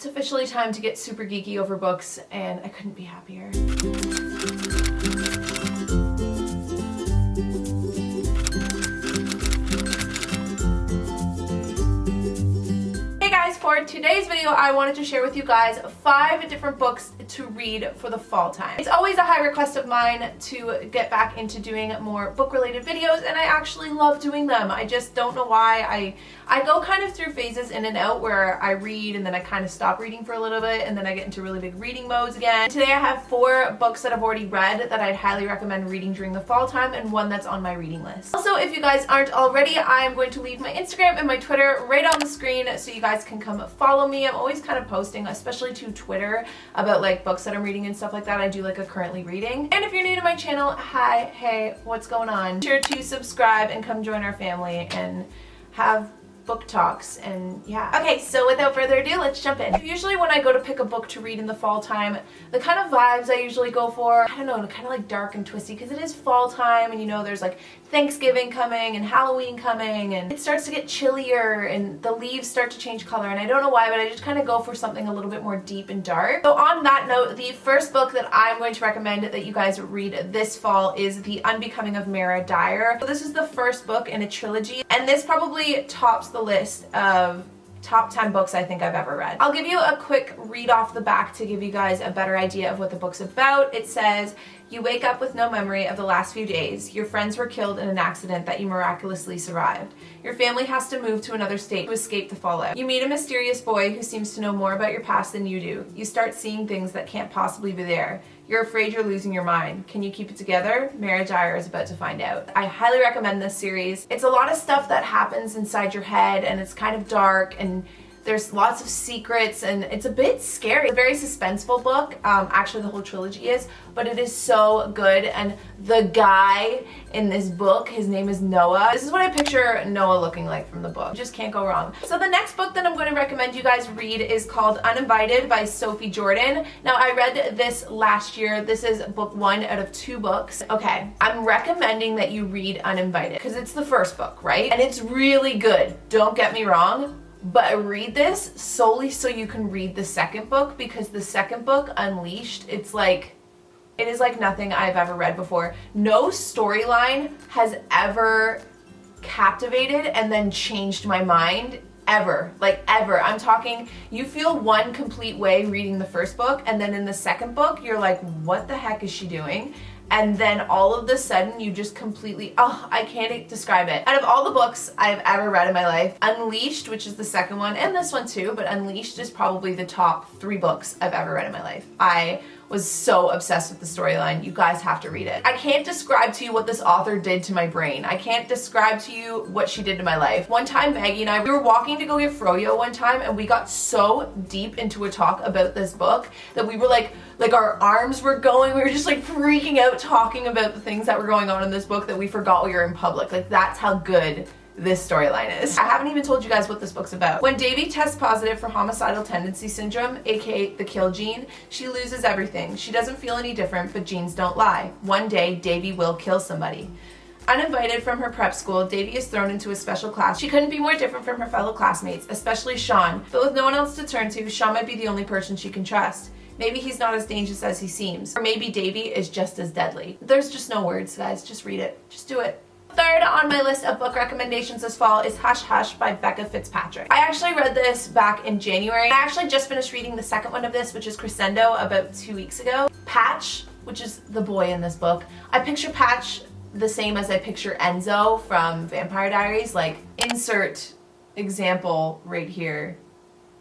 It's officially time to get super geeky over books, and I couldn't be happier. For today's video, I wanted to share with you guys 5 different books to read for the fall time. It's always a high request of mine to get back into doing more book-related videos, and I actually love doing them. I just don't know why. I go kind of through phases in and out where I read and then I kind of stop reading for a little bit and then I get into really big reading modes again. Today I have 4 books that I've already read that I'd highly recommend reading during the fall time, and 1 that's on my reading list. Also, if you guys aren't already, I'm going to leave my Instagram and my Twitter right on the screen so you guys can come follow me. I'm always kind of posting, especially to Twitter, about like books that I'm reading and stuff like that. I do like a currently reading. And if you're new to my channel, hi, hey, what's going on? Be sure to subscribe and come join our family and have book talks, and yeah. Okay, so without further ado, let's jump in. Usually when I go to pick a book to read in the fall time, the kind of vibes I usually go for, I don't know, kind of like dark and twisty, because it is fall time, and you know, there's like Thanksgiving coming and Halloween coming, and it starts to get chillier and the leaves start to change color, and I don't know why, but I just kind of go for something a little bit more deep and dark. So on that note, the first book that I'm going to recommend that you guys read this fall is The Unbecoming of Mara Dyer. So this is the first book in a trilogy, and this probably tops the list of top 10 books I think I've ever read. I'll give you a quick read off the back to give you guys a better idea of what the book's about. It says, you wake up with no memory of the last few days. Your friends were killed in an accident that you miraculously survived. Your family has to move to another state to escape the fallout. You meet a mysterious boy who seems to know more about your past than you do. You start seeing things that can't possibly be there. You're afraid you're losing your mind. Can you keep it together? Mara Dyer is about to find out. I highly recommend this series. It's a lot of stuff that happens inside your head, and it's kind of dark, and there's lots of secrets, and it's a bit scary. It's a very suspenseful book. Actually, the whole trilogy is, but it is so good. And the guy in this book, his name is Noah. This is what I picture Noah looking like from the book. You just can't go wrong. So the next book that I'm going to recommend you guys read is called Uninvited by Sophie Jordan. Now, I read this last year. This is book 1 out of 2 books. Okay, I'm recommending that you read Uninvited because it's the first book, right? And it's really good. Don't get me wrong. But read this solely so you can read the second book, because the second book, Unleashed, it is like nothing I've ever read before. No storyline has ever captivated and then changed my mind ever. Like ever. I'm talking, you feel one complete way reading the first book, and then in the second book you're like, what the heck is she doing? And then all of a sudden you just completely, I can't describe it. Out of all the books I've ever read in my life, Unleashed, which is the second one, and this one too, but Unleashed is probably the top 3 books I've ever read in my life. I was so obsessed with the storyline. You guys have to read it. I can't describe to you what this author did to my brain. I can't describe to you what she did to my life. One time, Maggie and I, we were walking to go get froyo one time, and we got so deep into a talk about this book that we were like our arms were going. We were just like freaking out talking about the things that were going on in this book that we forgot we were in public. Like, that's how good this storyline is. I haven't even told you guys what this book's about. When Davy tests positive for homicidal tendency syndrome, aka the kill gene, she loses everything. She doesn't feel any different, but genes don't lie. One day, Davy will kill somebody. Uninvited from her prep school, Davy is thrown into a special class. She couldn't be more different from her fellow classmates, especially Sean. But with no one else to turn to, Sean might be the only person she can trust. Maybe he's not as dangerous as he seems. Or maybe Davy is just as deadly. There's just no words, guys. Just read it. Just do it. Third on my list of book recommendations this fall is Hush Hush by Becca Fitzpatrick. I actually read this back in January. I actually just finished reading the second one of this, which is Crescendo, about 2 weeks ago. Patch, which is the boy in this book, I picture Patch the same as I picture Enzo from Vampire Diaries. Like, insert example right here.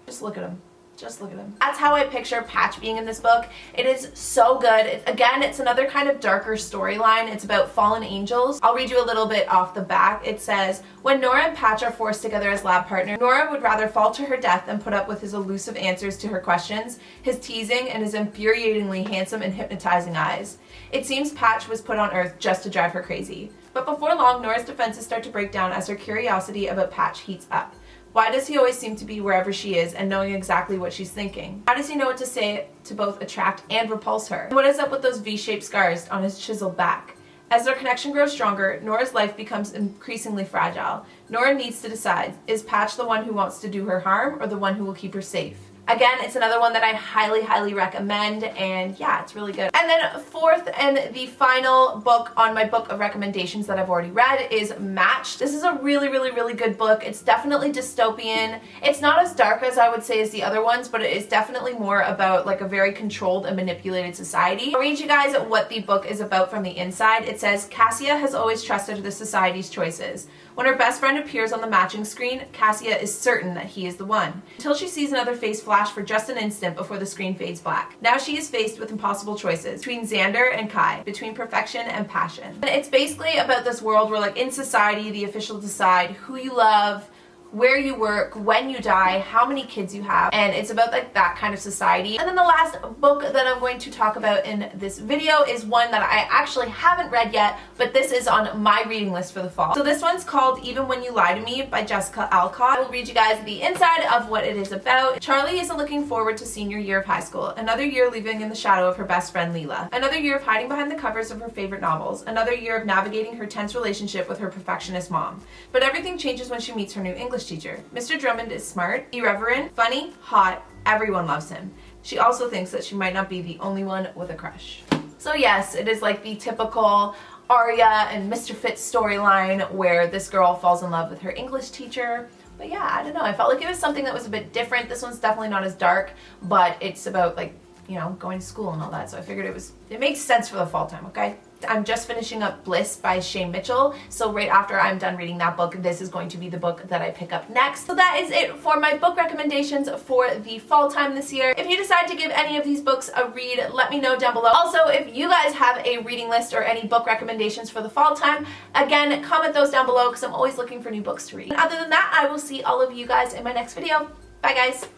Just look at him. Just look at him. That's how I picture Patch being in this book. It is so good. Again, it's another kind of darker storyline. It's about fallen angels. I'll read you a little bit off the back. It says, when Nora and Patch are forced together as lab partners, Nora would rather fall to her death than put up with his elusive answers to her questions, his teasing, and his infuriatingly handsome and hypnotizing eyes. It seems Patch was put on Earth just to drive her crazy. But before long, Nora's defenses start to break down as her curiosity about Patch heats up. Why does he always seem to be wherever she is and knowing exactly what she's thinking? How does he know what to say to both attract and repulse her? What is up with those V-shaped scars on his chiseled back? As their connection grows stronger, Nora's life becomes increasingly fragile. Nora needs to decide, is Patch the one who wants to do her harm or the one who will keep her safe? Again, it's another one that I highly recommend, and yeah, it's really good. And then fourth and the final book on my book of recommendations that I've already read is Matched. This is a really good book. It's definitely dystopian. It's not as dark as I would say as the other ones, but it is definitely more about like a very controlled and manipulated society. I'll read you guys what the book is about from the inside. It says, Cassia has always trusted the society's choices. When her best friend appears on the matching screen, Cassia is certain that he is the one, until she sees another face flash for just an instant before the screen fades black. Now she is faced with impossible choices between Xander and Kai, between perfection and passion. And it's basically about this world where, like, in society, the officials decide who you love, where you work, when you die, how many kids you have, and it's about like that kind of society. And then the last book that I'm going to talk about in this video is one that I actually haven't read yet, but this is on my reading list for the fall. So this one's called Even When You Lie to Me by Jessica Alcott. I will read you guys the inside of what it is about. Charlie is looking forward to senior year of high school, another year living in the shadow of her best friend Leela, another year of hiding behind the covers of her favorite novels, another year of navigating her tense relationship with her perfectionist mom. But everything changes when she meets her new English teacher. Mr. Drummond is smart, irreverent, funny, hot, everyone loves him. She also thinks that she might not be the only one with a crush. So yes, it is like the typical Arya and Mr. Fitz storyline where this girl falls in love with her English teacher. But yeah, I don't know, I felt like it was something that was a bit different. This one's definitely not as dark, but it's about, like, you know, going to school and all that, so I figured it makes sense for the fall time, okay? I'm just finishing up Bliss by Shay Mitchell, so right after I'm done reading that book, this is going to be the book that I pick up next. So that is it for my book recommendations for the fall time this year. If you decide to give any of these books a read, let me know down below. Also, if you guys have a reading list or any book recommendations for the fall time, again, comment those down below because I'm always looking for new books to read. And other than that, I will see all of you guys in my next video. Bye guys!